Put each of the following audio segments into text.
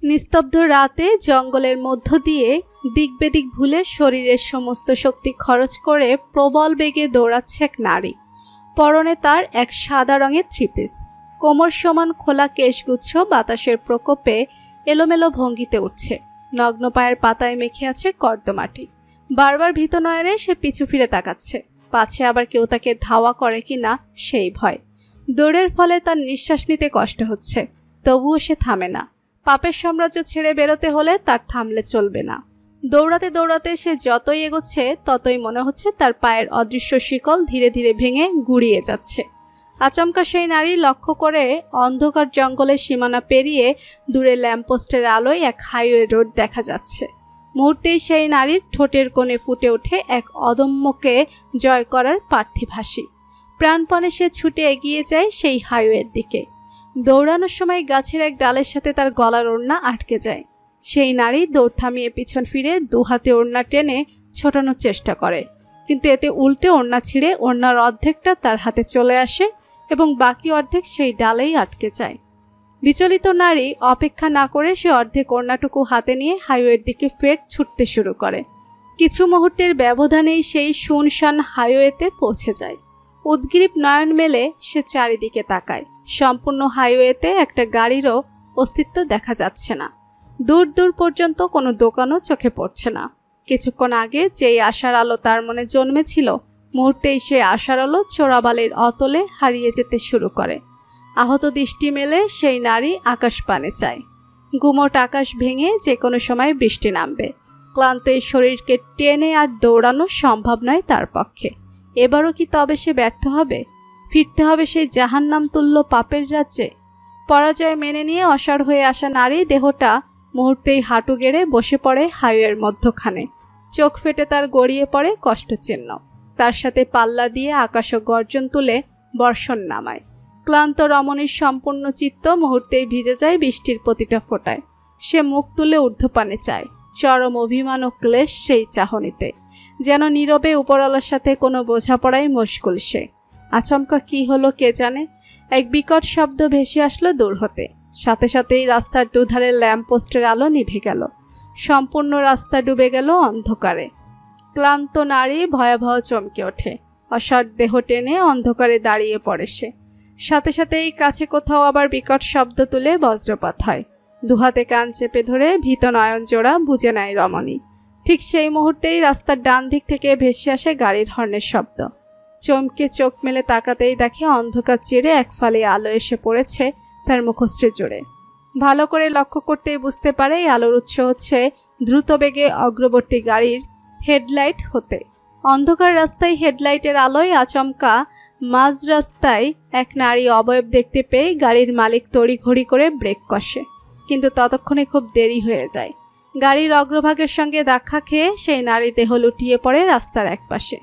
নিস্তব্ধ রাতে জঙ্গলের মধ্য দিয়ে দিকবেদিক ভুলে শরীরের সমস্ত শক্তি খরচ করে প্রবল বেগে দৌড়াচ্ছে এক নারী। পরনে তার এক সাদা রঙের থ্রিপিস, কোমর সমান খোলা কেশগুচ্ছ বাতাসের প্রকোপে এলোমেলো ভঙ্গিতে উঠছে। নগ্ন পায়ের পাতায় মেখে আছে কর্দমাটি। বারবার ভীত নয়নে সে পিছু ফিরে তাকাচ্ছে, পাছে আবার কেউ তাকে ধাওয়া করে কিনা সেই ভয়। দৌড়ের ফলে তার নিঃশ্বাস নিতে কষ্ট হচ্ছে, তবুও সে থামে না। পাপের সাম্রাজ্য ছেড়ে বেরোতে হলে তার থামলে চলবে না। দৌড়াতে দৌড়াতে সে যতই এগোচ্ছে ততই মনে হচ্ছে তার পায়ের অদৃশ্য শিকল ধীরে ধীরে ভেঙে গুড়িয়ে যাচ্ছে। আচমকা সেই নারী লক্ষ্য করে অন্ধকার জঙ্গলের সীমানা পেরিয়ে দূরে ল্যাম্পপোস্টের আলোয় এক হাইওয়ে রোড দেখা যাচ্ছে। মুহূর্তেই সেই নারীর ঠোঁটের কোণে ফুটে ওঠে এক অদম্যকে জয় করার পার্থিব হাসি। প্রাণপণে সে ছুটে এগিয়ে যায় সেই হাইওয়ের দিকে। দৌড়ানোর সময় গাছের এক ডালের সাথে তার গলার ওড়না আটকে যায়। সেই নারী দৌড় থামিয়ে পিছন ফিরে দুহাতে ওড়না টেনে ছোটানোর চেষ্টা করে, কিন্তু এতে উল্টে ওড়না ছিঁড়ে ওড়নার অর্ধেকটা তার হাতে চলে আসে এবং বাকি অর্ধেক সেই ডালেই আটকে যায়। বিচলিত নারী অপেক্ষা না করে সে অর্ধেক ওড়নাটুকু হাতে নিয়ে হাইওয়ের দিকে ফের ছুটতে শুরু করে। কিছু মুহূর্তের ব্যবধানেই সেই শুনশান হাইওয়েতে পৌঁছে যায়। উদ্গ্রীব নয়ন মেলে সে চারিদিকে তাকায়। সম্পূর্ণ হাইওয়েতে একটা গাড়িরও অস্তিত্ব দেখা যাচ্ছে না। দূর দূর পর্যন্ত কোনো দোকানও চোখে পড়ছে না। কিছুক্ষণ আগে যেই আশার আলো তার মনে জন্মেছিল, মুহূর্তেই সে আশার আলো চোরাবালির অতলে হারিয়ে যেতে শুরু করে। আহত দৃষ্টি মেলে সেই নারী আকাশ পানে চায়। গুমোট আকাশ ভেঙে যে কোনো সময় বৃষ্টি নামবে। ক্লান্ত এই শরীরকে টেনে আর দৌড়ানো সম্ভব নয় তার পক্ষে। এবারও কি তবে সে ব্যর্থ হবে? ফিরতে হবে সেই জাহান্নাম তুল্য পাপের রাজ্যে। পরাজয় মেনে নিয়ে অসাড় হয়ে আসা নারী দেহটা মুহূর্তেই হাঁটু গেড়ে বসে পড়ে হাইওয়ের মধ্যখানে। চোখ ফেটে তার গড়িয়ে পড়ে কষ্টচিহ্ন। তার সাথে পাল্লা দিয়ে আকাশ গর্জন তুলে বর্ষণ নামায়। ক্লান্ত রমণীর সম্পূর্ণ চিত্ত মুহূর্তেই ভিজে যায় বৃষ্টির প্রতিটা ফোঁটায়। সে মুখ তুলে ঊর্ধ্বপানে চায়। চরম অভিমান ও ক্লেশ সেই চাহনিতে, যেন নীরবে উপরওয়ালার সাথে কোনো বোঝাপড়াই মুশকুল সে। আচমকা কি হলো কে জানে, এক বিকট শব্দ ভেসে আসলো দূর হতে। সাথে সাথেই রাস্তার দুধারের ল্যাম্পপোস্টের আলো নিভে গেল। সম্পূর্ণ রাস্তা ডুবে গেল অন্ধকারে। ক্লান্ত নারী ভয়াবহ চমকে ওঠে। অসাড় দেহ টেনে অন্ধকারে দাঁড়িয়ে পড়ে সে। সাথে সাথেই কাছে কোথাও আবার বিকট শব্দ তুলে বজ্রপাত হয়। দুহাতে কান চেপে ধরে ভীত নয়ন জোড়া বুঝে নেয় রমণী। ঠিক সেই মুহূর্তেই রাস্তার ডান দিক থেকে ভেসে আসে গাড়ির হর্নের শব্দ। চমকে চোখ মেলে তাকাতেই দেখে অন্ধকার চিরে এক ফালি আলো এসে পড়েছে তার মুখশ্রী জুড়ে। ভালো করে লক্ষ্য করতেই বুঝতে পারে এই আলোর উৎস হচ্ছে দ্রুত বেগে অগ্রবর্তী গাড়ির হেডলাইট হতে। অন্ধকার রাস্তায় হেডলাইটের আলোয় আচমকা মাঝ রাস্তায় এক নারী অবয়ব দেখতে পেয়ে গাড়ির মালিক তড়িঘড়ি করে ব্রেক কষে, কিন্তু ততক্ষণে খুব দেরি হয়ে যায়। গাড়ির অগ্রভাগের সঙ্গে ধাক্কা খেয়ে সেই নারী দেহ লুটিয়ে পড়ে রাস্তার একপাশে।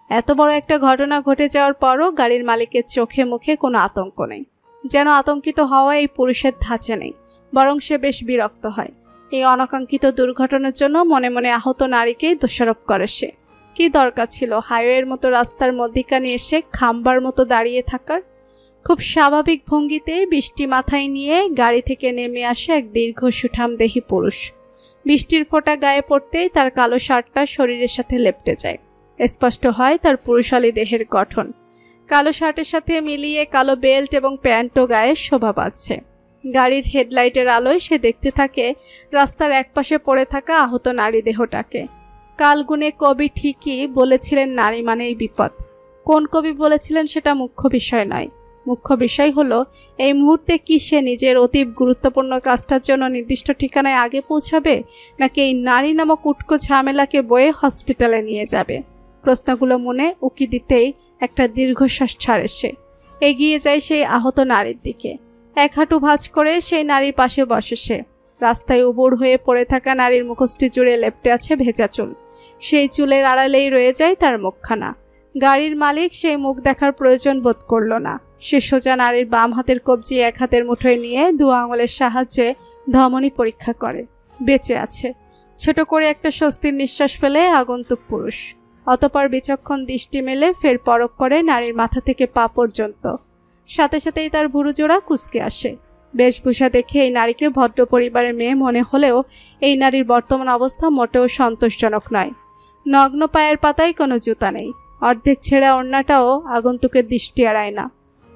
এত বড় একটা ঘটনা ঘটে যাওয়ার পরও গাড়ির মালিকের চোখে মুখে কোনো আতঙ্ক নেই। যেন আতঙ্কিত হওয়া এই পুরুষের ধাঁচে নেই, বরং সে বেশ বিরক্ত হয়। এই অনাকাঙ্ক্ষিত দুর্ঘটনার জন্য মনে মনে আহত নারীকেই দোষারোপ করে সে। কি দরকার ছিল হাইওয়ের মতো রাস্তার মধ্যিখানে এসে খাম্বার মতো দাঁড়িয়ে থাকার? খুব স্বাভাবিক ভঙ্গিতে বৃষ্টি মাথায় নিয়ে গাড়ি থেকে নেমে আসে এক দীর্ঘ সুঠামদেহী পুরুষ। বৃষ্টির ফোঁটা গায়ে পড়তেই তার কালো শার্টটা শরীরের সাথে লেপ্টে যায়। স্পষ্ট হয় তার পুরুষালী দেহের গঠন। কালো শার্টের সাথে মিলিয়ে কালো বেল্ট এবং প্যান্টও গায়ে শোভা পাচ্ছে। গাড়ির হেডলাইটের আলোয় সে দেখতে থাকে রাস্তার একপাশে পড়ে থাকা আহত নারী দেহটাকে। কালগুনে কবি ঠিকই বলেছিলেন নারী মানেই বিপদ। কোন কবি বলেছিলেন সেটা মুখ্য বিষয় নয়। মুখ্য বিষয় হলো এই মুহূর্তে কি সে নিজের অতি গুরুত্বপূর্ণ কাজটার জন্য নির্দিষ্ট ঠিকানায় আগে পৌঁছাবে, নাকি এই নারী নামক উটকো ঝামেলাকে বয়ে হসপিটালে নিয়ে যাবে। প্রশ্নগুলো মনে উকি দিতেই একটা দীর্ঘশ্বাস ছাড়ে সে। এগিয়ে যায় সেই আহত নারীর দিকে। এক হাঁটু ভাঁজ করে সেই নারীর পাশে বসে সে। রাস্তায় উবুড় হয়ে পড়ে থাকা নারীর মুখশ্রী জুড়ে লেপ্টে আছে ভেজা চুল। সেই চুলের আড়ালেই রয়ে যায় তার মুখখানা। গাড়ির মালিক সেই মুখ দেখার প্রয়োজন বোধ করল না। সে সোজা নারীর বাম হাতের কবজি এক হাতের মুঠোয় নিয়ে দু আঙুলের সাহায্যে ধমনী পরীক্ষা করে। বেঁচে আছে। ছোট করে একটা স্বস্তির নিঃশ্বাস ফেলে আগন্তুক পুরুষ। অতঃপর বিচক্ষণ দৃষ্টি মেলে ফের পরখ করে নারীর মাথা থেকে পা পর্যন্ত। সাথে সাথেই তার ভুরু জোড়া কুঁচকে আসে। বেশভূষা দেখে এই নারীকে ভদ্র পরিবারের মেয়ে মনে হলেও এই নারীর বর্তমান অবস্থা মোটেও সন্তোষজনক নয়। নগ্ন পায়ের পাতায় কোনো জুতা নেই, অর্ধেক ছেঁড়া ওড়নাটাও আগন্তুকের দৃষ্টি এড়ায় না।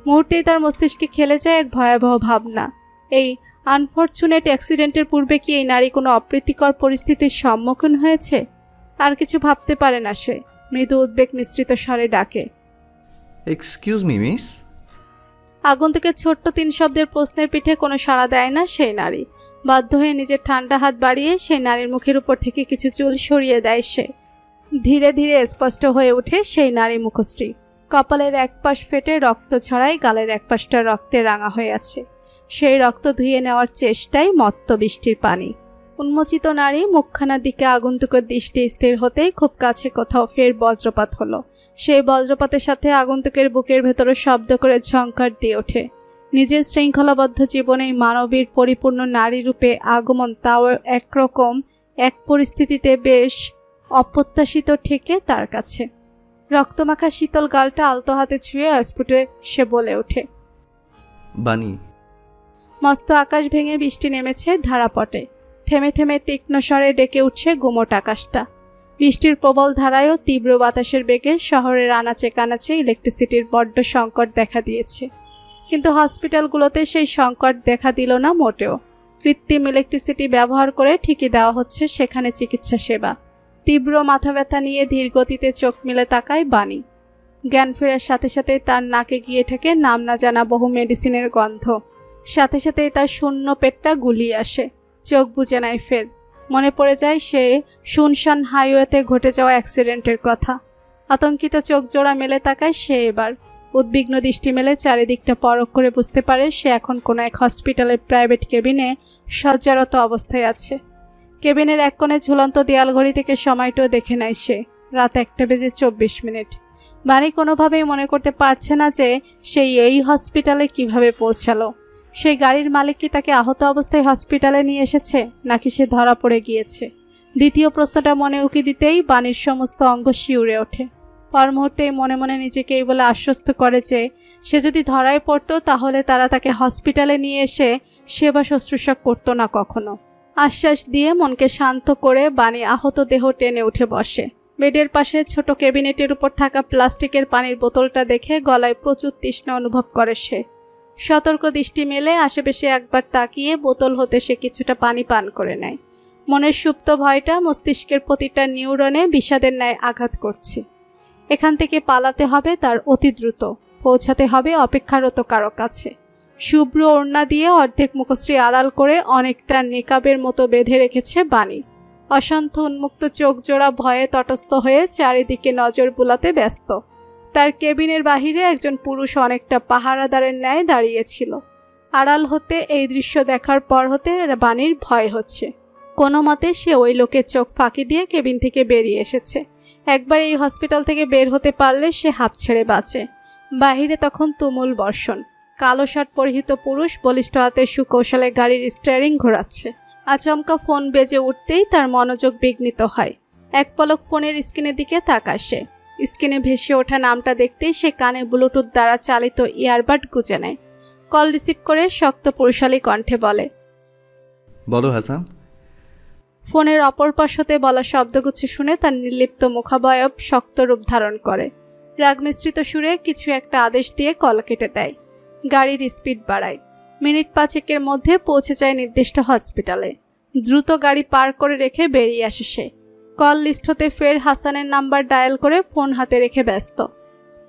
মুহূর্তেই তার মস্তিষ্কে খেলে যায় এক ভয়াবহ ভাবনা। এই আনফরচুনেট অ্যাক্সিডেন্টের পূর্বে কি এই নারী কোনো অপ্রীতিকর পরিস্থিতির সম্মুখীন হয়েছে? আর কিছু ভাবতে পারে না সে। মৃদু উদ্বেগ মিশ্রিত স্বরে ডাকে, এক্সকিউজ মি মিস। আগন্তুকের ছোট্ট 3 শব্দের প্রশ্নের পিঠে কোনো সাড়া দেয় না সেই নারী। বাধ্য হয়ে নিজের ঠান্ডা হাত বাড়িয়ে সেই নারীর মুখের উপর থেকে কিছু চুল সরিয়ে দেয় সে। ধীরে ধীরে স্পষ্ট হয়ে ওঠে সেই নারী মুখশ্রী। কপালের এক পাশ ফেটে রক্ত ছড়ায়, গালের এক পাশটা রক্তে রাঙা হয়ে আছে। সেই রক্ত ধুয়ে নেওয়ার চেষ্টায় মত্ত বৃষ্টির পানি। উন্মোচিত নারী মুখখানার দিকে আগন্তুকের দৃষ্টি স্থির হতেই খুব কাছে কোথাও ফের বজ্রপাত হলো। সেই বজ্রপাতের সাথে আগন্তুকের বুকের ভেতরে শব্দ করে ঝংকার দিয়ে ওঠে। নিজের শৃঙ্খলাবদ্ধ জীবনে মানবীর পরিপূর্ণ নারী রূপে আগমন, তাও একরকম এক পরিস্থিতিতে বেশ অপ্রত্যাশিত ঠেকে তার কাছে। রক্তমাখা শীতল গালটা আলতো হাতে ছুঁয়ে অস্ফুটে সে বলে ওঠে, বানি। মস্ত আকাশ ভেঙে বৃষ্টি নেমেছে ধারাপটে। থেমে থেমে তীক্ষ্ণ স্বরে ডেকে উঠছে গুমোট আকাশটা। বৃষ্টির প্রবল ধারায়ও তীব্র বাতাসের বেগে শহরের আনাচে কানাচে ইলেকট্রিসিটির বড্ড সংকট দেখা দিয়েছে। কিন্তু হসপিটালগুলোতে সেই সংকট দেখা দিল না মোটেও। কৃত্রিম ইলেকট্রিসিটি ব্যবহার করে ঠিকই দেওয়া হচ্ছে সেখানে চিকিৎসা সেবা। তীব্র মাথা ব্যথা নিয়ে ধীর গতিতে চোখ মেলে তাকায় বানি। জ্ঞান ফেরার সাথে সাথে তার নাকে গিয়ে ঠেকে নাম না জানা বহু মেডিসিনের গন্ধ। সাথে সাথেই তার শূন্য পেটটা গুলিয়ে আসে। চোখ বুজে নেয় ফের। মনে পড়ে যায় সে শুনশান হাইওয়েতে ঘটে যাওয়া অ্যাক্সিডেন্টের কথা। আতঙ্কিত চোখ জোড়া মেলে তাকায় সে এবার। উদ্বিগ্ন দৃষ্টি মেলে চারিদিকটা পরখ করে বুঝতে পারে সে এখন কোনো এক হসপিটালের প্রাইভেট কেবিনে শয্যারত অবস্থায় আছে। কেবিনের এক কোণে ঝুলন্ত দেয়াল ঘড়ি থেকে সময়টাও দেখে নেয় সে। রাত 1:24। বানি কোনোভাবেই মনে করতে পারছে না যে সেই এই হসপিটালে কিভাবে পৌঁছালো। সেই গাড়ির মালিক কি তাকে আহত অবস্থায় হসপিটালে নিয়ে এসেছে, নাকি সে ধরা পড়ে গিয়েছে? দ্বিতীয় প্রশ্নটা মনে উকি দিতেই বানির সমস্ত অঙ্গ শিউরে ওঠে। পর মুহূর্তেই মনে মনে নিজেকে এই বলে আশ্বস্ত করে যে সে যদি ধরায় পড়তো তাহলে তারা তাকে হসপিটালে নিয়ে এসে সেবা শুশ্রূষা করতো না কখনো। আশ্বাস দিয়ে মনকে শান্ত করে বানি আহত দেহ টেনে উঠে বসে। বেডের পাশে ছোট ক্যাবিনেটের উপর থাকা প্লাস্টিকের পানির বোতলটা দেখে গলায় প্রচুর তৃষ্ণা অনুভব করে সে। সতর্ক দৃষ্টি মেলে আশেপাশে একবার তাকিয়ে বোতল হতে সে কিছুটা পানি পান করে নেয়। মনের সুপ্ত ভয়টা মস্তিষ্কের প্রতিটা নিউরনে বিষাদের ন্যায় আঘাত করছে। এখান থেকে পালাতে হবে তার অতি দ্রুত, পৌঁছাতে হবে অপেক্ষারত কারো কাছে। শুভ্র ওড়না দিয়ে অর্ধেক মুখশ্রী আড়াল করে অনেকটা নেকাবের মতো বেঁধে রেখেছে বানি। অশান্ত উন্মুক্ত চোখ জোড়া ভয়ে তটস্থ হয়ে চারিদিকে নজর বুলাতে ব্যস্ত। তার কেবিনের বাহিরে একজন পুরুষ অনেকটা পাহারাদারের ন্যায় দাঁড়িয়েছিল। আড়াল হতে এই দৃশ্য দেখার পর হতে বানির ভয় হচ্ছে। কোনো মতে সে ওই লোকের চোখ ফাঁকি দিয়ে কেবিন থেকে বেরিয়ে এসেছে। একবার এই হসপিটাল থেকে বের হতে পারলে সে হাঁপ ছেড়ে বাঁচে। বাহিরে তখন তুমুল বর্ষণ। কালো শার্ট পরিহিত পুরুষ বলিষ্ঠ হাতে সুকৌশলে গাড়ির স্টিয়ারিং ঘোরাচ্ছে। আচমকা ফোন বেজে উঠতেই তার মনোযোগ বিঘ্নিত হয়। এক পলক ফোনের স্ক্রিনের দিকে তাকায় সে। স্ক্রিনে ভেসে ওঠা নামটা দেখতেই সে কানে ব্লুটুথ দ্বারা চালিত ইয়ারবাড গুঁজে নেয়। কল রিসিভ করে শক্ত পুরুষালী কণ্ঠে বলে, বলো হাসান। ফোনের অপর পাশ হতে বলা শব্দগুচ্ছ শুনে তার নির্লিপ্ত মুখাবয়ব শক্ত রূপ ধারণ করে। রাগ মিশ্রিত সুরে কিছু একটা আদেশ দিয়ে কল কেটে দেয়। গাড়ির স্পিড বাড়ায়। মিনিট 5 মধ্যে পৌঁছে যায় নির্দিষ্ট হসপিটালে। দ্রুত গাড়ি পার করে রেখে বেরিয়ে আসে সে। কল লিস্ট হতে ফের হাসানের নাম্বার ডায়াল করে ফোন হাতে রেখে ব্যস্ত।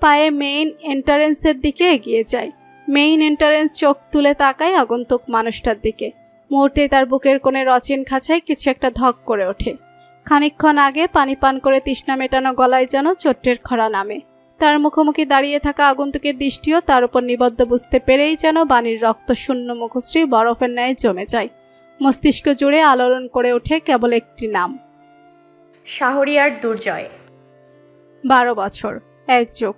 পায়ে মেইন এন্ট্রান্সের দিকে এগিয়ে যায়। মেইন এন্ট্রান্স চোখ তুলে তাকায় আগন্তুক মানুষটার দিকে। মুহূর্তে তার বুকের কোণে রচিন খাঁচায় কিছু একটা ধক করে ওঠে। খানিকক্ষণ আগে পানি পান করে তৃষ্ণা মেটানো গলায় যেন চোট্টের খরা নামে। তার মুখোমুখি দাঁড়িয়ে থাকা আগন্তুকের দৃষ্টিও তার উপর নিবদ্ধ বুঝতে পেরেই যেন বাণীর রক্ত শূন্য মুখশ্রী বরফের ন্যায় জমে যায়। মস্তিষ্ক জুড়ে আলোড়ন করে ওঠে কেবল একটি নাম, শাহরিয়ার দুর্জয়। 12 বছর, এক যুগ।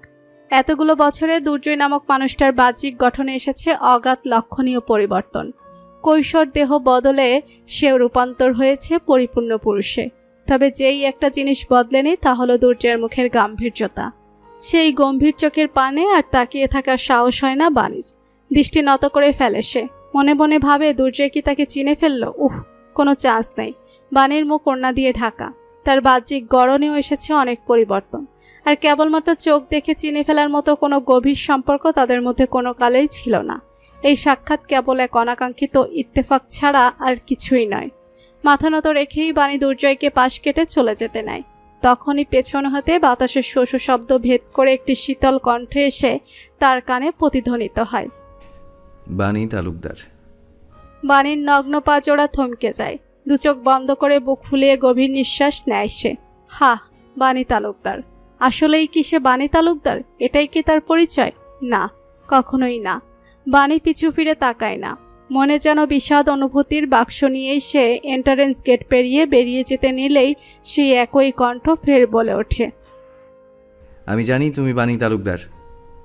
এতগুলো বছরে দুর্জয় নামক মানুষটার বাহ্যিক গঠনে এসেছে অগাধ লক্ষণীয় পরিবর্তন। কৈশোর দেহ বদলে সেও রূপান্তর হয়েছে পরিপূর্ণ পুরুষে। তবে যেই একটা জিনিস বদলেনি তা হলো দুর্জয়ের মুখের গাম্ভীর্যতা। সেই গম্ভীর চোখের পানে আর তাকিয়ে থাকার সাহস হয় না বাণীর। দৃষ্টি নত করে ফেলে সে। মনে মনে ভাবে দুর্জয় কি তাকে চিনে ফেলল। কোনো চান্স নেই। বাণীর মুখ ওড়না দিয়ে ঢাকা, তার বাহ্যিক গড়নেও এসেছে অনেক পরিবর্তন। আর কেবলমাত্র চোখ দেখে চিনে ফেলার মতো কোনো গভীর সম্পর্ক তাদের মধ্যে কোনো কালেই ছিল না। এই সাক্ষাৎ কেবল এক অনাকাঙ্ক্ষিত ইত্তেফাক ছাড়া আর কিছুই নয়। মাথা নত রেখেই বাণী দুর্জয়কে পাশ কেটে চলে যেতে নেয়। তখনই পেছন হতে বাতাসের শোষ শব্দ ভেদ করে একটি শীতল কণ্ঠে এসে তার কানে প্রতিধ্বনিত হয়, বাণী তালুকদার। বাণীর নগ্ন পা জোড়া থমকে যায়। দু চোখ বন্ধ করে বুক ফুলিয়ে গভীর নিঃশ্বাস নেয় সে। বাণী তালুকদার। আসলেই কি সে বাণী তালুকদার? এটাই কি তার পরিচয়? না, কখনোই না। বাণী পিছু ফিরে তাকায় না। মনে যেন বিষাদ অনুভূতির বাক্স নিয়েই সে এন্ট্রান্স গেট পেরিয়ে বেরিয়ে যেতে নিলেই সেই একই কণ্ঠ ফের বলে ওঠে, আমি জানি তুমি বাণী তালুকদার,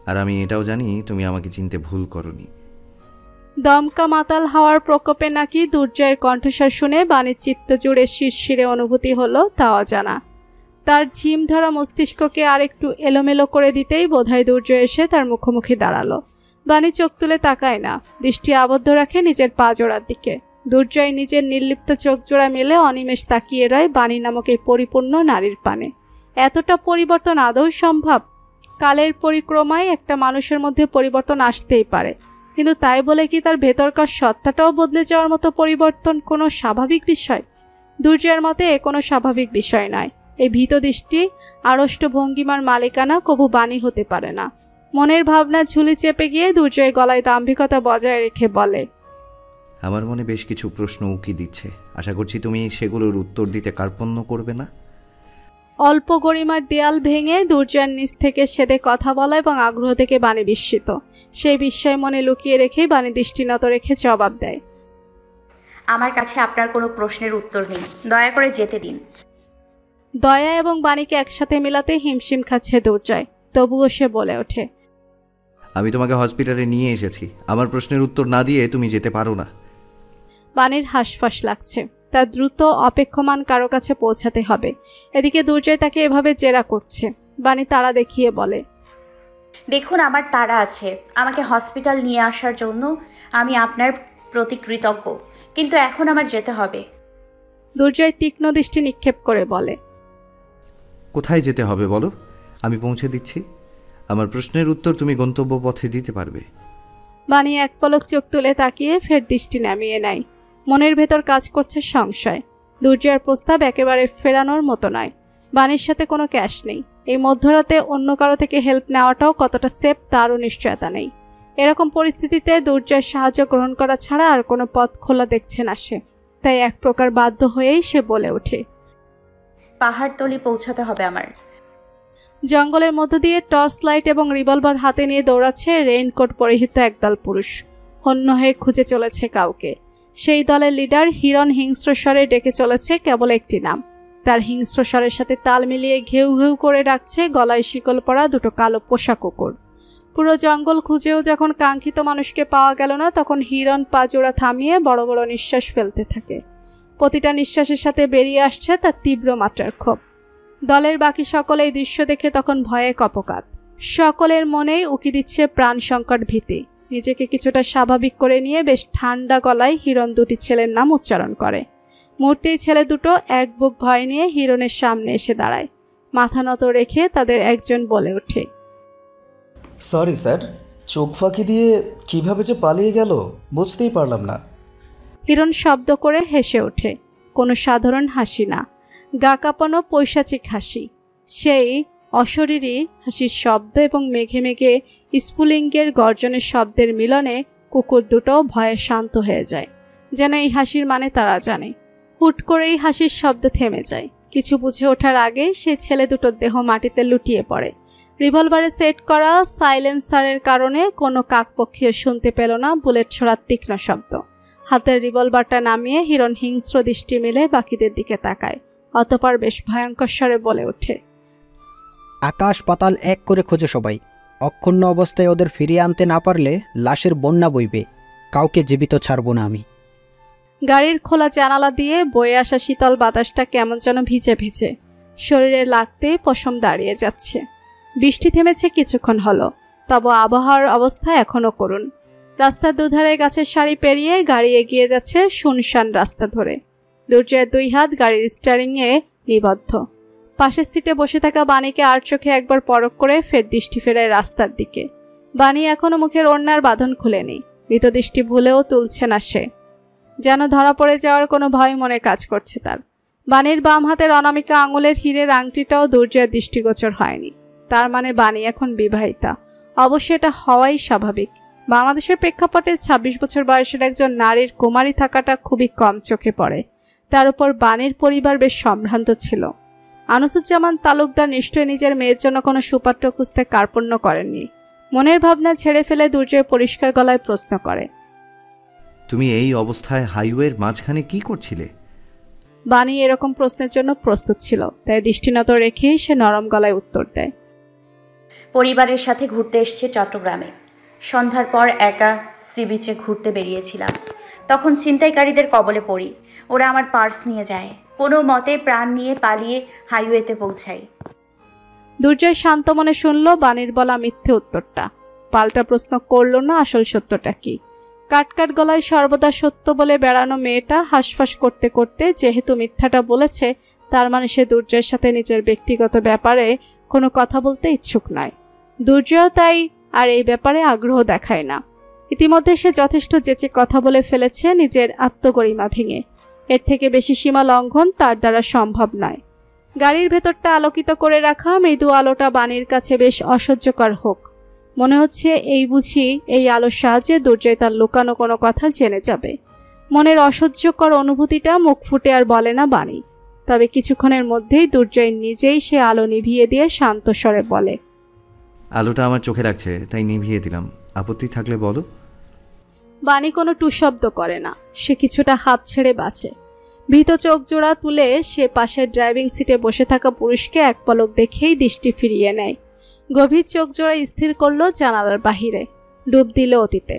আর আমি এটাও জানি তুমি আমাকে চিনতে ভুল করনি। দমকা মাতাল হাওয়ার প্রকোপে নাকি দুর্জয়ের কণ্ঠস্বর শুনে বাণীর চিত্ত জুড়ে শিরশিরে অনুভূতি হলো তা অজানা। তার ঝিম ধরা মস্তিষ্ককে আর একটু এলোমেলো করে দিতেই বোধহয় দুর্জয় এসে তার মুখোমুখি দাঁড়ালো। বাণী চোখ তুলে তাকায় না, দৃষ্টি আবদ্ধ রাখে নিজের পা জোড়ার দিকে। দুর্জয় নিজের নির্লিপ্ত চোখ জোড়া মেলে অনিমেষ তাকিয়ে রয় বাণী নামক এই পরিপূর্ণ নারীর পানে। এতটা পরিবর্তন আদৌ সম্ভব? কালের পরিক্রমায় একটা মানুষের মধ্যে পরিবর্তন আসতেই পারে, কিন্তু তাই বলে কি তার ভেতরকার সত্তাটাও বদলে যাওয়ার মতো পরিবর্তন কোনো স্বাভাবিক বিষয়? দুর্জয়ের মতে এ কোনো স্বাভাবিক বিষয় নয়। এই ভীত দৃষ্টি আড়ষ্ট ভঙ্গিমার মালিকানা কবু বাণী হতে পারে না। মনের ভাবনা ঝুলি চেপে গিয়ে দুর্জয় গলায় দাম্ভিকতা বজায় রেখে বলে, আমার মনে বেশ কিছু প্রশ্ন উকি দিচ্ছে। আশা করছি তুমি সেগুলোর উত্তর দিতে কার্পণ্য করবে না। অল্প গরিমার দেয়াল ভেঙে দুর্জয়ের নিচ থেকে সেদে কথা বলা এবং আগ্রহ থেকে বাণী বিস্মিত। সেই বিস্ময় মনে লুকিয়ে রেখেই বাণী দৃষ্টিনত রেখে জবাব দেয়, আমার কাছে আপনার কোনো প্রশ্নের উত্তর নেই, দয়া করে যেতে দিন। দয়া এবং বাণীকে একসাথে মেলাতে হিমশিম খাচ্ছে দুর্জয়, তবুও সে বলে ওঠে, আমি তোমাকে হসপিটালে নিয়ে এসেছি। আমার প্রশ্নের উত্তর না দিয়ে তুমি যেতে পারো না। বাণীর হাঁসফাঁস লাগছে। তার দ্রুত অপেক্ষমান কারো কাছে পৌঁছাতে হবে। এদিকে দুর্জয় তাকে এভাবে জেরা করছে। বাণী তাড়া দেখিয়ে বলে, দেখুন, আমার তাড়া আছে। আমাকে হসপিটাল নিয়ে আসার জন্য আমি আপনার প্রতি কৃতজ্ঞ, কিন্তু এখন আমার যেতে হবে। দুর্জয় তীক্ষ্ণ দৃষ্টি নিক্ষেপ করে বলে, কোথায় যেতে হবে বলো, আমি পৌঁছে দিচ্ছি। আমার প্রশ্নের উত্তর তুমি গন্তব্য পথে দিতে পারবে। বাণী এক পলক চোখ তুলে তাকিয়ে ফের দৃষ্টি নামিয়ে নেয়। মনের ভেতর কাজ করছে সংশয়। দুর্জয়ের প্রস্তাব একেবারে ফেরানোর মতো নয়। বাণীর সাথে কোনো ক্যাশ নেই। এই মধ্যরাতে অন্য কারো থেকে হেল্প নেওয়াটাও কতটা সেফ তারও নিশ্চয়তা নেই। এরকম পরিস্থিতিতে দুর্জয়ের সাহায্য গ্রহণ করা ছাড়া আর কোনো পথ খোলা দেখছে না সে। তাই এক প্রকার বাধ্য হয়েই সে বলে ওঠে, পাহাড়তলি পৌঁছাতে হবে আমার। জঙ্গলের মধ্য দিয়ে টর্চ লাইট এবং রিভলভার হাতে নিয়ে দৌড়াচ্ছে রেইনকোট পরিহিত একদল পুরুষ। হন্য হয়ে খুঁজে চলেছে কাউকে। সেই দলের লিডার হিরণ হিংস্র স্বরে ডেকে চলেছে কেবল একটি নাম। তার হিংস্র স্বরের সাথে তাল মিলিয়ে ঘেউ ঘেউ করে ডাকছে গলায় শিকল পরা দুটো কালো পোষা কুকুর। পুরো জঙ্গল খুঁজেও যখন কাঙ্ক্ষিত মানুষকে পাওয়া গেল না, তখন হিরণ পা জোড়া থামিয়ে বড় বড় নিঃশ্বাস ফেলতে থাকে। প্রতিটা নিঃশ্বাসের সাথে বেরিয়ে আসছে তার তীব্র মাত্রার ক্ষোভ। দলের বাকি সকলে এই দৃশ্য দেখে তখন ভয়ে কপকাত। সকলের মনেই উকি দিচ্ছে প্রাণ সংকট ভীতি। নিজেকে কিছুটা স্বাভাবিক করে নিয়ে বেশ ঠান্ডা গলায় হিরণ দুটি ছেলের নাম উচ্চারণ করে। মুহূর্তেই ছেলে দুটো এক বুক ভয় নিয়ে হিরণের সামনে এসে দাঁড়ায়। মাথা নত রেখে তাদের একজন বলে ওঠে, সরি স্যার, চোখ ফাঁকি দিয়ে কিভাবে যে পালিয়ে গেল বুঝতেই পারলাম না। হিরণ শব্দ করে হেসে ওঠে। কোনো সাধারণ হাসি না, গা কাঁপানো পৈশাচিক হাসি। সেই অশরীরী হাসির শব্দ এবং মেঘে মেঘে স্ফুলিঙ্গের গর্জনের শব্দের মিলনে কুকুর দুটো ভয়ে শান্ত হয়ে যায়, যেন এই হাসির মানে তারা জানে। হুট করেই হাসির শব্দ থেমে যায়। কিছু বুঝে ওঠার আগে সেই ছেলে দুটোর দেহ মাটিতে লুটিয়ে পড়ে। রিভলভারে সেট করা সাইলেন্সারের কারণে কোনো কাকপক্ষীও শুনতে পেল না বুলেট ছোড়ার তীক্ষ্ণ শব্দ। হাতের রিভলভারটা নামিয়ে হিরণ হিংস্র দৃষ্টি মেলে বাকিদের দিকে তাকায়। অতঃপর বেশ ভয়ঙ্কর স্বরে বলে ওঠে, আকাশ পাতাল এক করে খোঁজে সবাই। অক্ষুণ্ণ অবস্থায় ওদের ফিরিয়ে আনতে না পারলে লাশের বন্যা বইবে। কাউকে জীবিত ছাড়ব না আমি। গাড়ির খোলা জানালা দিয়ে বয়ে আসা শীতল বাতাসটা কেমন যেন ভিজে ভিজে শরীরে লাগতেই পশম দাঁড়িয়ে যাচ্ছে। বৃষ্টি থেমেছে কিছুক্ষণ হলো, তবে আবহাওয়ার অবস্থা এখনও করুণ। রাস্তার দুধারে গাছের সারি পেরিয়ে গাড়ি এগিয়ে যাচ্ছে শুনশান রাস্তা ধরে। দুর্জয়ের 2 হাত গাড়ির স্টিয়ারিংয়ে নিবদ্ধ। পাশের সিটে বসে থাকা বাণীকে আর চোখে একবার পরখ করে ফের দৃষ্টি ফেরায় রাস্তার দিকে। বাণী এখনো মুখের ওড়নার বাঁধন খুলেনি। ভীত দৃষ্টি ভুলেও তুলছে না সে, যেন ধরা পড়ে যাওয়ার কোনো ভয় মনে কাজ করছে তার। বাণীর বাম হাতের অনামিকা আঙুলের হীরের আংটিটাও দুর্জয়ের দৃষ্টিগোচর হয়নি। তার মানে বাণী এখন বিবাহিতা। অবশ্য এটা হওয়াই স্বাভাবিক। বাংলাদেশের প্রেক্ষাপটে 26 বছর বয়সের একজন নারীর কুমারী থাকাটা খুবই কম চোখে পড়ে। তার উপর বাণীর পরিবার বেশ সম্ভ্রান্ত ছিল। আনিসুজ্জামান তালুকদার নিশ্চয়ই নিজের মেয়ের জন্য কোনো সুপাত্র খুঁজতে কার্পণ্য করেননি। মনের ভাবনা ছেড়ে ফেলে দুর্জয় পরিষ্কার গলায় প্রশ্ন করে, তুমি এই অবস্থায় হাইওয়ের মাঝখানে কি করছিলে? বাণী এরকম প্রশ্নের জন্য প্রস্তুত ছিল, তাই দৃষ্টিনত রেখেই সে নরম গলায় উত্তর দেয়, পরিবারের সাথে ঘুরতে এসেছে চট্টগ্রামে। সন্ধ্যার পর একা সি বিচে ঘুরতে বেরিয়েছিলাম। তখন ছিনতাইকারীদের কবলে পড়ি। ওরা আমার পার্স নিয়ে যায়। কোনো মতে প্রাণ নিয়ে পালিয়ে হাইওয়েতে পৌঁছাই। দুর্জয় শান্ত মনে শুনল বাণীর বলা মিথ্যে উত্তরটা। পাল্টা প্রশ্ন করল না আসল সত্যটা কি। কাটকাট গলায় সর্বদা সত্য বলে বেড়ানো মেয়েটা হাঁসফাঁস করতে করতে যেহেতু মিথ্যাটা বলেছে, তার মানে সে দুর্জয়ের সাথে নিজের ব্যক্তিগত ব্যাপারে কোনো কথা বলতে ইচ্ছুক নয়। দুর্জয় তাই আর এই ব্যাপারে আগ্রহ দেখায় না। ইতিমধ্যে সে যথেষ্ট যেচে কথা বলে ফেলেছে নিজের আত্মগরিমা ভেঙে। এর থেকে বেশি সীমা লঙ্ঘন তার দ্বারা সম্ভব নয়। গাড়ির ভেতরটা আলোকিত করে রাখা মৃদু আলোটা বাণীর কাছে বেশ অসহ্যকর হোক। মনে হচ্ছে এই বুঝি এই আলোর সাহায্যে দুর্জয় তার লুকানো কোনো কথা জেনে যাবে। মনের অসহ্যকর অনুভূতিটা মুখ ফুটে আর বলে না বাণী। তবে কিছুক্ষণের মধ্যেই দুর্জয় নিজেই সে আলো নিভিয়ে দিয়ে শান্ত স্বরে বলে, আলোটা আমার চোখে লাগছে তাই নিভিয়ে দিলাম, আপত্তি থাকলে বলো। বাণী কোনো টুশব্দ করে না। সে কিছুটা হাঁপ ছেড়ে বাঁচে। ভীত চোখ জোড়া তুলে সে পাশের ড্রাইভিং সিটে বসে থাকা পুরুষকে এক পলক দেখেই দৃষ্টি ফিরিয়ে নেয়। গভীর চোখ জোড়া স্থির করল জানালার বাহিরে। ডুব দিল অতীতে।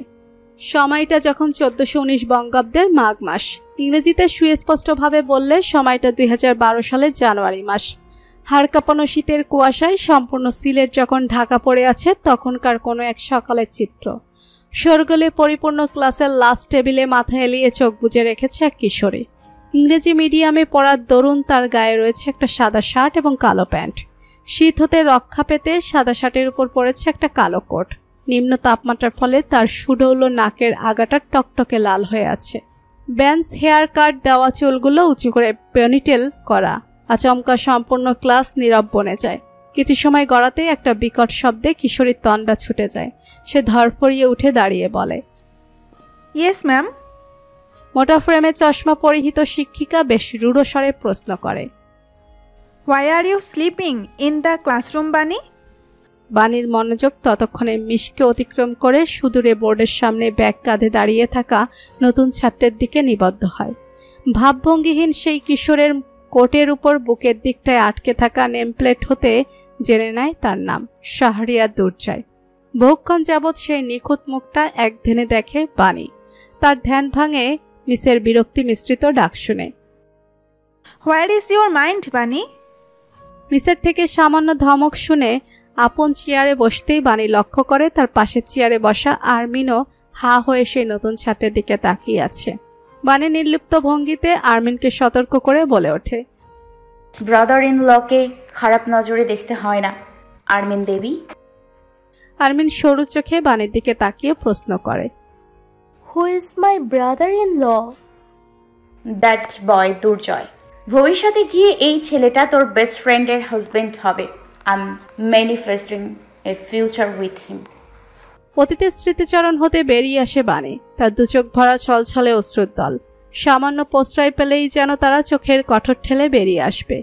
সময়টা যখন 1419 বঙ্গাব্দের মাঘ মাস। ইংরেজিতে সুস্পষ্টভাবে বললে সময়টা 2012 সালের জানুয়ারি মাস। হাড় কাঁপানো শীতের কুয়াশায় সম্পূর্ণ সিলেট যখন ঢাকা পড়ে আছে তখনকার কোনো এক সকালের চিত্র। শোরগোলে পরিপূর্ণ ক্লাসের লাস্ট টেবিলে মাথা এলিয়ে চোখ বুজে রেখেছে এক কিশোরী। ইংরেজি মিডিয়ামে পড়ার দরুন তার গায়ে রয়েছে একটা সাদা শার্ট এবং কালো প্যান্ট। শীত হতে রক্ষা পেতে সাদা শার্টের উপর পড়েছে একটা কালো কোট। নিম্ন তাপমাত্রার ফলে তার সুডৌল নাকের আগাটা টকটকে লাল হয়ে আছে। ব্যান্স হেয়ার কাট দেওয়া চুলগুলো উঁচু করে পনিটেল করা। আচমকা সম্পূর্ণ ক্লাস নীরব বনে যায়। কিছু সময় গড়াতে একটা বিকট শব্দে কিশোরীর তন্ডা ছুটে যায়। সে ধরফরিয়ে উঠে দাঁড়িয়ে বলে, ইয়েস ম্যাম। মোটা ফ্রেমে চশমা পরিহিত শিক্ষিকা বেশ রূঢ় স্বরে প্রশ্ন করে, why are you sleeping in the classroom Bani? বাণীর মনোযোগ ততক্ষণে মিশকে অতিক্রম করে সুদূরে বোর্ডের সামনে ব্যাগ কাঁধে দাঁড়িয়ে থাকা নতুন ছাত্রের দিকে নিবদ্ধ হয়। ভাবভঙ্গিহীন সেই কিশোরের কোটের উপর বুকের দিকটায় আটকে থাকা নেমপ্লেট হতে জেনে নেয় তার নাম শাহরিয়ার দুর্জয়। বহুক্ষণ যাবৎ সেই নিখুঁত মুখটা একধ্যানে দেখে বাণী। তার ধ্যান ভাঙে মিসের বিরক্তি মিশ্রিত ডাক শুনে, হোয়ার ইজ ইউর মাইন্ড বানি? মিসের থেকে সামান্য ধমক শুনে আপন চেয়ারে বসতেই বাণী লক্ষ্য করে তার পাশের চেয়ারে বসা আরমিনও হা হয়ে সেই নতুন ছাত্রের দিকে তাকিয়ে আছে। বাণী নির্লিপ্ত ভঙ্গিতে আরমিনকে সতর্ক করে বলে ওঠে, ব্রাদার ইন লকে খারাপ নজরে দেখতে হয় না আরমিন বেবি। আরমিন সরু চোখে বাণীর দিকে তাকিয়ে প্রশ্ন করে, who is my brother in law? That boy Durjoy. ভবিষ্যতে গিয়ে এই ছেলেটা তোর বেস্ট ফ্রেন্ডের হাজবেন্ড হবে। I am manifesting a future with him. অতীতের স্মৃতিচরণ হতে বেরিয়ে আসে বাণী। তার দুচোখ ভরা ছলছলে অশ্রুর দল। সামান্য প্রশ্রয় পেলেই যেন তারা চোখের কঠোর ঠেলে বেরিয়ে আসবে।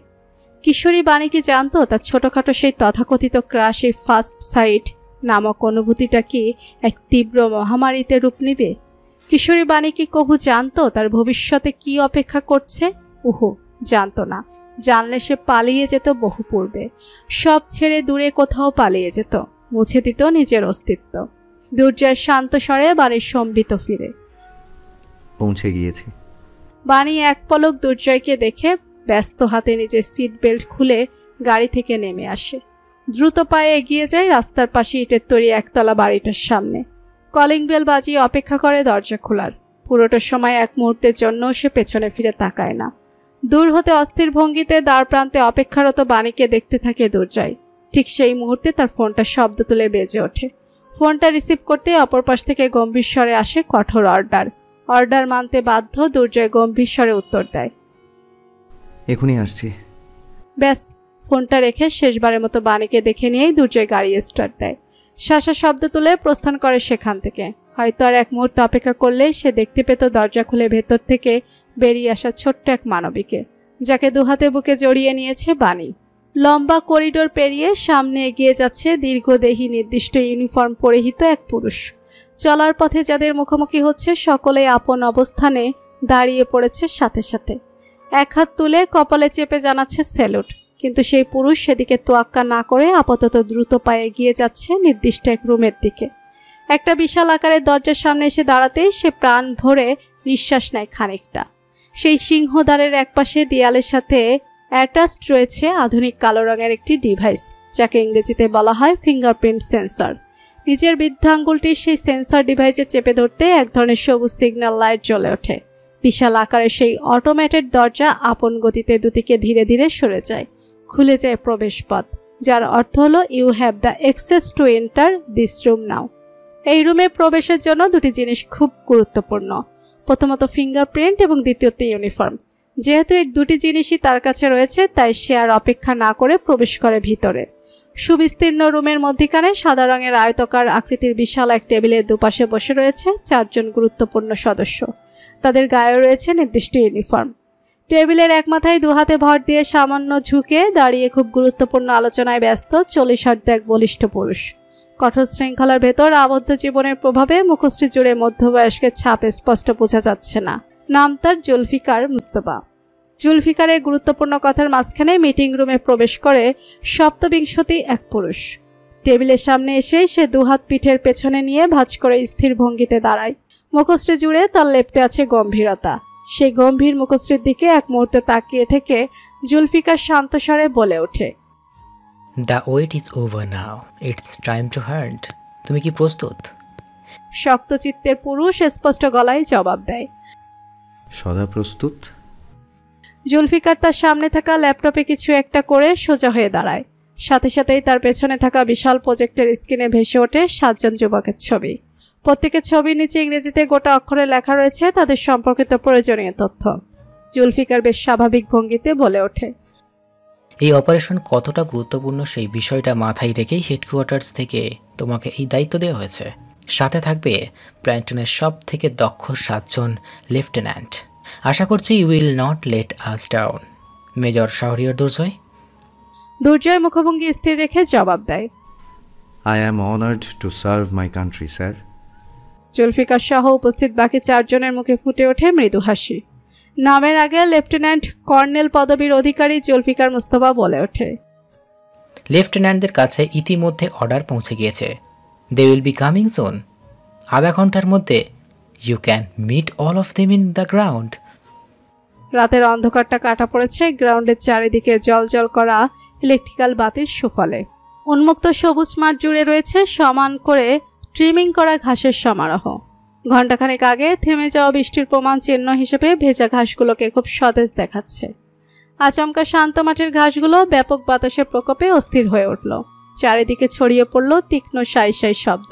কিশোরী বাণী কি জানতো তার ছোটখাটো সেই তথাকথিত ক্রাশ, এই ফার্স্ট সাইট নামক অনুভূতিটা কি এক তীব্র মহামারীতে রূপ নেবে? কিশোরী বাণী কি কভু জানতো তার ভবিষ্যতে কি অপেক্ষা করছে? উহু, জানতো না। জানলে সে পালিয়ে যেত বহু পূর্বে। সব ছেড়ে দূরে কোথাও পালিয়ে যেত, মুছে দিত নিজের অস্তিত্ব। দুর্জয় শান্ত স্বরে বাণীর সম্বিত ফিরে, পৌঁছে গিয়েছি। বাণী এক পলক দুর্জয়কে দেখে ব্যস্ত হাতে নিজের সিট বেল্ট খুলে গাড়ি থেকে নেমে আসে। দ্রুত পায়ে এগিয়ে যায় রাস্তার পাশে ইটের তৈরি একতলা বাড়িটার সামনে। কলিং বেল বাজিয়ে অপেক্ষা করে দরজা খোলার। পুরোটা সময় এক মুহূর্তের জন্য সে পেছনে ফিরে তাকায় না। দূর হতে অস্থির ভঙ্গিতে দ্বার প্রান্তে অপেক্ষারত বাণীকে দেখতে থাকে দুর্জয়। ঠিক সেই মুহূর্তে তার ফোনটা শব্দ তুলে বেজে ওঠে। ফোনটা রিসিভ করতে অপর পাশ থেকে গম্ভীর স্বরে আসে কঠোর অর্ডার। অর্ডার মানতে বাধ্য দুর্জয় গম্ভীর স্বরে উত্তর দেয়, এখনই আসছি। ব্যাস, ফোনটা রেখে শেষবারের মতো বাণীকে দেখে নিয়েই দুর্জয় গাড়ি স্টার্ট দেয়। শাসা শব্দ তুলে প্রস্থান করে সেখান থেকে। হয়তো আর এক মুহূর্ত অপেক্ষা করলেই সে দেখতে পেত দরজা খুলে ভেতর থেকে বেরিয়ে আসা ছোট্ট এক মানবীকে, যাকে দুহাতে বুকে জড়িয়ে নিয়েছে বাণী। লম্বা করিডোর পেরিয়ে সামনে এগিয়ে যাচ্ছে দীর্ঘদেহী নির্দিষ্ট ইউনিফর্ম পরিহিত এক পুরুষ। চলার পথে যাদের মুখোমুখি হচ্ছে সকলেই আপন অবস্থানে দাঁড়িয়ে পড়েছে সাথে সাথে। এক হাত তুলে কপালে চেপে জানাচ্ছে স্যালুট। কিন্তু সেই পুরুষ সেদিকে তোয়াক্কা না করে আপাতত দ্রুত পায়ে এগিয়ে যাচ্ছে নির্দিষ্ট এক রুমের দিকে। একটা বিশাল আকারের দরজার সামনে এসে দাঁড়াতেই সে প্রাণ ভরে নিঃশ্বাস নেয় খানিকটা। সেই সিংহদ্বারের একপাশে দেয়ালের সাথে অ্যাটাচড রয়েছে আধুনিক কালো রঙের একটি ডিভাইস, যাকে ইংরেজিতে বলা হয় ফিঙ্গারপ্রিন্ট সেন্সর। নিজের বৃদ্ধাঙ্গুলটি সেই সেন্সর ডিভাইসে চেপে ধরতে এক ধরনের সবুজ সিগন্যাল লাইট জ্বলে ওঠে। বিশাল আকারের সেই অটোমেটেড দরজা আপন গতিতে দুদিকে ধীরে ধীরে সরে যায়। খুলে যায় প্রবেশপথ, যার অর্থ হলো you have the access to enter this room now. এই রুমে প্রবেশের জন্য দুটি জিনিস খুব গুরুত্বপূর্ণ। প্রথমত ফিঙ্গারপ্রিন্ট এবং দ্বিতীয়ত ইউনিফর্ম। যেহেতু এই দুটি জিনিসই তার কাছে রয়েছে, তাই সে আর অপেক্ষা না করে প্রবেশ করে ভিতরে। সুবিস্তীর্ণ রুমের মধ্যিখানে সাদা রঙের আয়তকার আকৃতির বিশাল এক টেবিলের দুপাশে বসে রয়েছে 4 জন গুরুত্বপূর্ণ সদস্য। তাদের গায়ে রয়েছে নির্দিষ্ট ইউনিফর্ম। টেবিলের এক মাথায় দুহাতে ভর দিয়ে সামান্য ঝুঁকে দাঁড়িয়ে খুব গুরুত্বপূর্ণ আলোচনায় ব্যস্ত 40 এক বলিষ্ঠ পুরুষ। কঠোর শৃঙ্খলার ভেতর আবদ্ধ জীবনের প্রভাবে মুখশ্রী জুড়ে মধ্যবয়স্কের ছাপ স্পষ্ট বোঝা যাচ্ছে না। নাম তার জুলফিকার মুস্তফা। জুলফিকারের গুরুত্বপূর্ণ কথার মাঝখানে মিটিং রুমে প্রবেশ করে 27 এক পুরুষ। টেবিলের সামনে এসে সে দুহাত পিঠের পেছনে নিয়ে ভাঁজ করে স্থির ভঙ্গিতে দাঁড়ায়। মুখশ্রী জুড়ে তার লেপ্টে আছে গম্ভীরতা। সেই গম্ভীর মুখশ্রীর দিকে এক মুহূর্তে তাকিয়ে থেকে জুলফিকার শান্ত স্বরে বলে ওঠে, the wait is over now, it's time to hunt. তুমি কি প্রস্তুত? শক্ত চিত্তের পুরুষ স্পষ্ট গলায় জবাব দেয়, সদা প্রস্তুত। জুলফিকার তার সামনে থাকা ল্যাপটপে কিছু একটা করে সোজা হয়ে দাঁড়ায়। সাথে সাথেই তার পেছনে থাকা বিশাল প্রজেক্টের স্ক্রিনে ভেসে ওঠে 7 জন যুবকের ছবি। প্রত্যেকের ছবির নিচে ইংরেজিতে গোটা অক্ষরে লেখা রয়েছে তাদের সম্পর্কিত প্রয়োজনীয় তথ্য। জুলফিকার বেশ স্বাভাবিক ভঙ্গিতে বলে ওঠে, এই অপারেশন কতটা গুরুত্বপূর্ণ সেই বিষয়টা মাথায় রেখেই হেডকোয়ার্টার্স থেকে তোমাকে এই দায়িত্ব দেওয়া হয়েছে। সাথে থাকবে প্ল্যান্টনের সব থেকে দক্ষ 7 জন লেফটেন্যান্ট। আশা করছি you will not let us down. Major Shahriar Durjoy. Durjoy মুখভঙ্গি স্থির রেখে জবাব দেয়, I am honoured to serve my country sir. Zulfikar সহ উপস্থিত বাকি 4 জনের মুখে ফুটে ওঠে মৃদু হাসি। নামের আগে লেফটেন্যান্ট কর্নেল পদবীর অধিকারী জুলফিকার মুস্তফা বলে ওঠে, লেফটেন্যান্টদের কাছে ইতিমধ্যে অর্ডার পৌঁছে গিয়েছে। They will be coming soon. আধা ঘন্টার মধ্যে you can meet all of them in the ground. রাতের অন্ধকারটা কাটা পড়েছে গ্রাউন্ডের চারিদিকে জলজল করা ইলেকট্রিক্যাল বাতির সুফলে। উন্মুক্ত সবুজ মাঠ জুড়ে রয়েছে সমান করে ট্রিমিং করা ঘাসের সমারোহ। ঘণ্টাখানেক আগে থেমে যাওয়া বৃষ্টির প্রমাণ চিহ্ন হিসেবে ভেজা ঘাসগুলোকে খুব সতেজ দেখাচ্ছে। আচমকা শান্ত মাঠের ঘাসগুলো ব্যাপক বাতাসের প্রকোপে অস্থির হয়ে উঠল। চারিদিকে ছড়িয়ে পড়ল তীক্ষ্ণ সাই সাই শব্দ।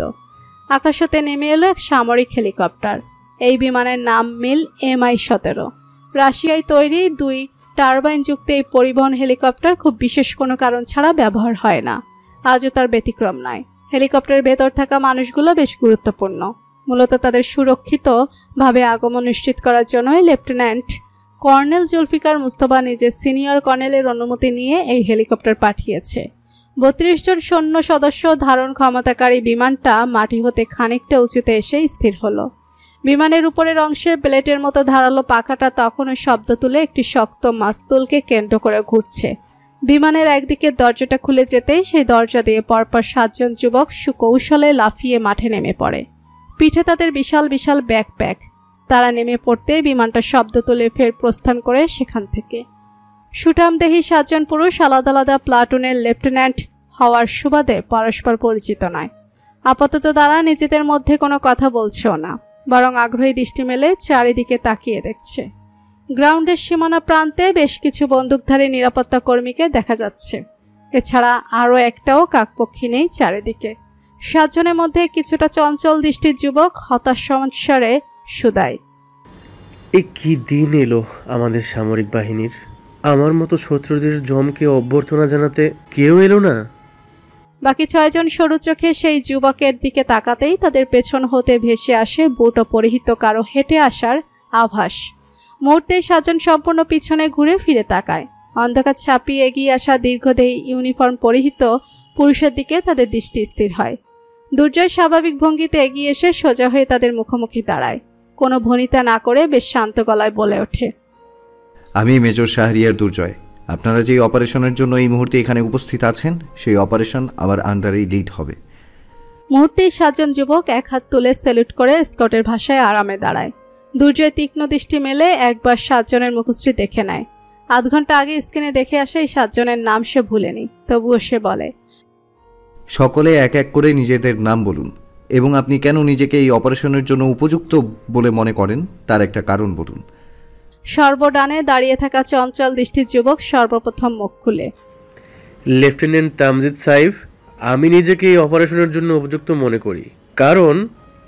আকাশ হতে নেমে এলো এক সামরিক হেলিকপ্টার। এই বিমানের নাম মিল MI-17। রাশিয়ায় তৈরি 2 টারবাইন যুক্ত এই পরিবহন হেলিকপ্টার খুব বিশেষ কোনো কারণ ছাড়া ব্যবহার হয় না। আজও তার ব্যতিক্রম নয়। হেলিকপ্টারের ভেতর থাকা মানুষগুলো বেশ গুরুত্বপূর্ণ। মূলত তাদের সুরক্ষিতভাবে আগমন নিশ্চিত করার জন্যই লেফটেন্যান্ট কর্নেল জুলফিকার মুস্তফা নিজের সিনিয়র কর্নেলের অনুমতি নিয়ে এই হেলিকপ্টার পাঠিয়েছে। 32 জন সৈন্য সদস্য ধারণ ক্ষমতাকারী বিমানটা মাটি হতে খানিকটা উঁচুতে এসে স্থির হলো। বিমানের উপরের অংশে প্লেটের মতো ধারালো পাখাটা তখনও শব্দ তুলে একটি শক্ত মাস্তুলকে কেন্দ্র করে ঘুরছে। বিমানের একদিকের দরজাটা খুলে যেতেই সেই দরজা দিয়ে পরপর 7 জন যুবক সুকৌশলে লাফিয়ে মাঠে নেমে পড়ে। পিঠে তাদের বিশাল বিশাল ব্যাকপ্যাক। তারা নেমে পড়তে বিমানটা শব্দ তুলে ফের প্রস্থান করে সেখান থেকে। সুঠামদেহী 7 জন পুরুষ আলাদা আলাদা প্লাটুনের লেফটেন্যান্ট হওয়ার সুবাদে পরস্পর পরিচিত নয়। আপাতত তারা নিজেদের মধ্যে কোনো কথা বলছেও না, বরং আগ্রহী দৃষ্টি মেলে চারিদিকে তাকিয়ে দেখছে। গ্রাউন্ডের সীমানা প্রান্তে বেশ কিছু বন্দুকধারী নিরাপত্তা কর্মীকে দেখা যাচ্ছে। এছাড়া আরও একটাও কাকপক্ষী নেই চারিদিকে। 7 জনের মধ্যে কিছুটা চঞ্চল দৃষ্টির যুবক হতাশ সমস্যারে শুধায়, এ কি দিন এলো আমাদের সামরিক বাহিনীর? আমার মতো শত্রুদের জমকে অভ্যর্থনা জানাতে কেউ এলো না। বাকি 6 জন সরু চোখে সেই যুবকের দিকে তাকাতেই তাদের পেছন হতে ভেসে আসে বুট পরিহিত কারো হেঁটে আসার আভাস। মুহূর্তে 7 জন সম্পূর্ণ পিছনে ঘুরে ফিরে তাকায়। অন্ধকার ছাপিয়ে এগিয়ে আসা দীর্ঘদেহী ইউনিফর্ম পরিহিত পুরুষের দিকে তাদের দৃষ্টি স্থির হয়। দুর্জয় স্বাভাবিক ভঙ্গিতে এগিয়ে এসে সোজা হয়ে তাদের মুখোমুখি দাঁড়ায়। কোনো ভনিতা না করে বেশ শান্ত গলায় বলে ওঠে, আমি মেজর শাহরিয়ার দুর্জয়। আপনারা যেই অপারেশনের জন্য এই মুহূর্তে এখানে উপস্থিত আছেন, সেই অপারেশন আমার আন্ডারেই লিড হবে। মুহূর্তেই 7 জন যুবক এক হাত তুলে স্যালুট করে স্কটের ভাষায় আরামে দাঁড়ায়। দুর্জয় তীক্ষ্ণ দৃষ্টি মেলে একবার 7 জনের মুখশ্রী দেখে নেয়। আধ ঘন্টা আগে স্ক্রিনে দেখে আসে এই 7 জনের নাম সে ভুলেনি, তবুও সে বলে, সকলে এক এক করে নিজেদের নাম বলুন এবং আপনি কেন নিজেকে এই অপারেশনের জন্য উপযুক্ত বলে মনে করেন তার একটা কারণ বলুন। সর্বডানে দাঁড়িয়ে থাকা চঞ্চল দৃষ্টির যুবক সর্বপ্রথম মুখ খুলে, লেফটেন্যান্ট তামজিদ সাইফ, আমি নিজেকে এই অপারেশনের জন্য উপযুক্ত মনে করি, কারণ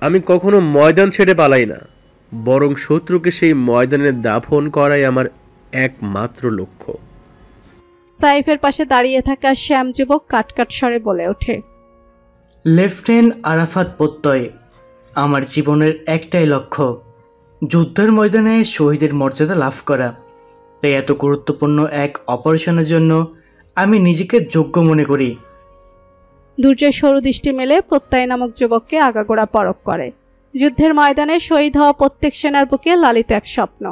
আমি কখনো ময়দান ছেড়ে পালাই না, বরং শত্রুকে সেই ময়দানে দাফন করাই আমার একমাত্র লক্ষ্য। সাইফের পাশে দাঁড়িয়ে থাকা শ্যাম যুবক কাটকাট স্বরে বলে ওঠে, লেফটেন্যান্ট আরাফাত প্রত্যয়, আমার জীবনের একটাই লক্ষ্য, যুদ্ধের ময়দানে শহীদের মর্যাদা লাভ করা। তাই এত গুরুত্বপূর্ণ এক অপারেশনের জন্য আমি নিজেকে যোগ্য মনে করি। দুর্জয় সরু দৃষ্টি মেলে প্রত্যয় নামক যুবককে আগাগোড়া পরখ করে। যুদ্ধের ময়দানে শহীদ হওয়া প্রত্যেক সেনার বুকে লালিত এক স্বপ্ন।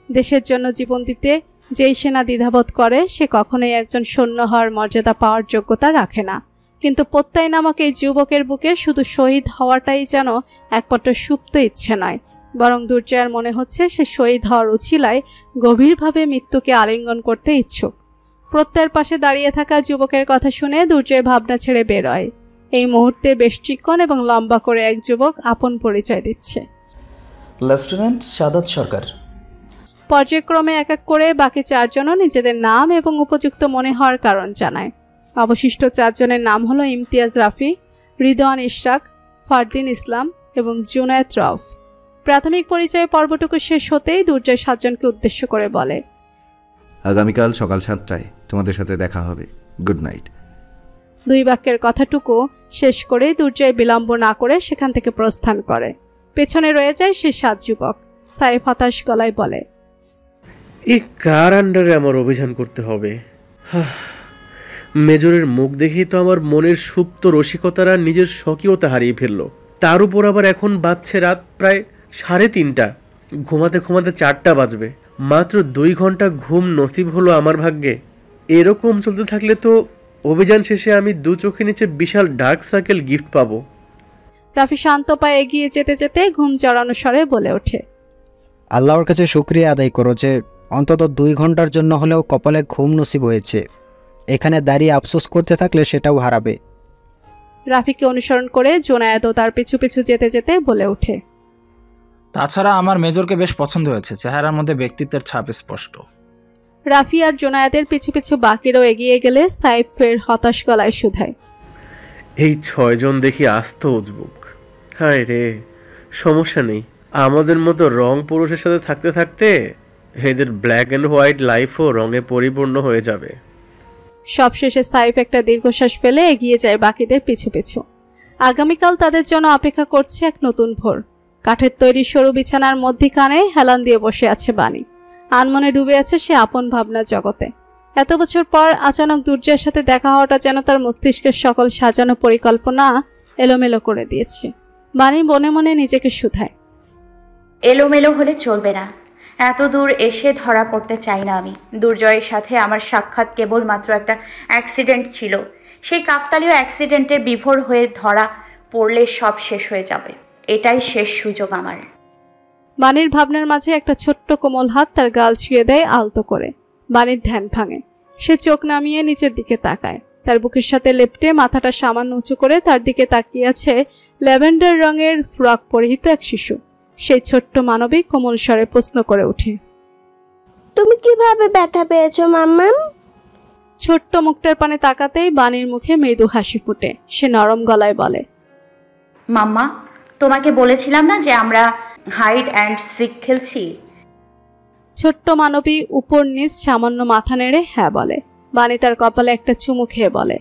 দেশের জন্য জীবন দিতে যেই সেনা দ্বিধাবোধ করে সে কখনোই একজন সৈন্য হওয়ার মর্যাদা পাওয়ার যোগ্যতা রাখে না। কিন্তু প্রত্যয় নামক এই যুবকের বুকে শুধু শহীদ হওয়াটাই যেন একমাত্র সুপ্ত ইচ্ছে নয়, বরং দুর্জয়ের মনে হচ্ছে সে শহীদ হওয়ার উছিলায় গভীরভাবে মৃত্যুকে আলিঙ্গন করতে ইচ্ছুক। প্রত্যয়ের পাশে দাঁড়িয়ে থাকা যুবকের কথা শুনে দুর্জয় ভাবনা ছেড়ে বেরোয়। এই মুহূর্তে বেশ চিকন এবং লম্বা করে এক যুবক আপন পরিচয় দিচ্ছে, লেফটেন্যান্ট সাদাত সরকার। পর্যায়ক্রমে এক এক করে বাকি 4 জনও নিজেদের নাম এবং উপযুক্ত মনে হওয়ার কারণ জানায়। অবশিষ্ট 4 জনের নাম হলো ইমতিয়াজ রাফি, রিদওয়ান ইশরাক, ফারদিন ইসলাম এবং জুনায়েদ রফ। প্রাথমিক পরিচয় পর্বটুকু শেষ হতেই দুর্জয় 7 জনকে উদ্দেশ্য করে বলে, আগামীকাল সকাল 7টায় তোমাদের সাথে দেখা হবে। Good night. 2 বাক্যের কথাটুকু শেষ করে দুর্জয় বিলম্ব না করে সেখান থেকে প্রস্থান করে। পেছনে রয়ে যায় সেই 7 যুবক। সাইফ হতাশ গলায় বলে, এই কার আন্ডারে আমার অভিযান করতে হবে? মেজরের মুখ দেখেই তো আমার মনের সুপ্ত রসিকতারা নিজের স্বকীয়তা হারিয়ে ফেললো। তার উপর আবার এখন বাজছে রাত প্রায় 3:30। ঘুমাতে ঘুমাতে 4টা বাজবে। মাত্র 2 ঘন্টা ঘুম নসিব হলো আমার ভাগ্যে। এরকম চলতে থাকলে তো অভিযান শেষে আমি 2 চোখের নিচে বিশাল ডার্ক সার্কেল গিফট পাবো। রাফি শান্ত পায়ে এগিয়ে যেতে যেতে ঘুম জড়ানো স্বরে বলে ওঠে, আল্লাহর কাছে শুকরিয়া আদায় করো যে অন্তত 2 ঘন্টার জন্য হলেও কপালে ঘুম নসিব হয়েছে। এখানে দাঁড়িয়ে আফসোস করতে থাকলে সেটাও হারাবে। রাফিকে অনুসরণ করে জোনায়েদও তার পিছু পিছু যেতে যেতে বলে ওঠে, তাছাড়া আমার মেজরকে বেশ পছন্দ হয়েছে, চেহারার মধ্যে ব্যক্তিত্বের ছাপ স্পষ্ট। রাফি আর জোনায়েদের পিছু পিছু বাকিরও এগিয়ে গেলে সাইফ ফের হতাশ গলায় শুধায়, এই 6 জন দেখি আস্ত উজবুক। হায় রে, সমস্যা নেই, আমাদের মতো রং পুরুষের সাথে থাকতে থাকতে এদের ব্ল্যাক অ্যান্ড হোয়াইট লাইফও রঙে পরিপূর্ণ হয়ে যাবে। সবশেষে সাইফ একটা দীর্ঘশ্বাস ফেলে এগিয়ে যায় বাকিদের পিছু পিছু। আগামীকাল তাদের জন্য অপেক্ষা করছে এক নতুন ভোর। কাঠের তৈরি সরু বিছানার মধ্যিখানে হেলান দিয়ে বসে আছে বাণী। আনমনে ডুবে আছে সে আপন ভাবনার জগতে। এত বছর পর আচানক দুর্জয়ের সাথে দেখা হওয়াটা যেন তার মস্তিষ্কের সকল সাজানো পরিকল্পনা এলোমেলো করে দিয়েছে। বাণী মনে মনে নিজেকে শুধায়, এলোমেলো হলে চলবে না। এত দূর এসে ধরা পড়তে চাই না আমি। দুর্জয়ের সাথে আমার সাক্ষাৎ কেবলমাত্র একটা অ্যাক্সিডেন্ট ছিল। সেই কাকতালীয় অ্যাক্সিডেন্টে বিভোর হয়ে ধরা পড়লে সব শেষ হয়ে যাবে। এটাই শেষ সুযোগ আমার। বাণীর ভাবনার মাঝে একটা ছোট্ট কোমল হাত তার গাল ছুঁয়ে দেয় আলতো করে। বাণীর ধ্যান ভাঙে। সে চোখ নামিয়ে নিচের দিকে তাকায়। তার বুকের সাথে লেপ্টে মাথাটা সামান্য উঁচু করে তার দিকে তাকিয়ে আছে ল্যাভেন্ডার রঙের ফ্রক পরিহিত এক শিশু। সেই ছোট্ট মানবিক কোমল স্বরে প্রশ্ন করে ওঠে, তুমি কিভাবে ব্যথা পেয়েছো মাম্মাম? ছোট্ট মুখটার পানে তাকাতেই বাণীর মুখে মৃদু হাসি ফুটে। সে নরম গলায় বলে, মাম্মা, তোমাকে বলেছিলাম না যে আমরা হাইড অ্যান্ড সিক খেলছি? ছোট্ট মানবী উপর নিচ সামান্য মাথা নেড়ে হ্যাঁ বলে। বাণী তার কপালে একটা চুমু খেয়ে বলে,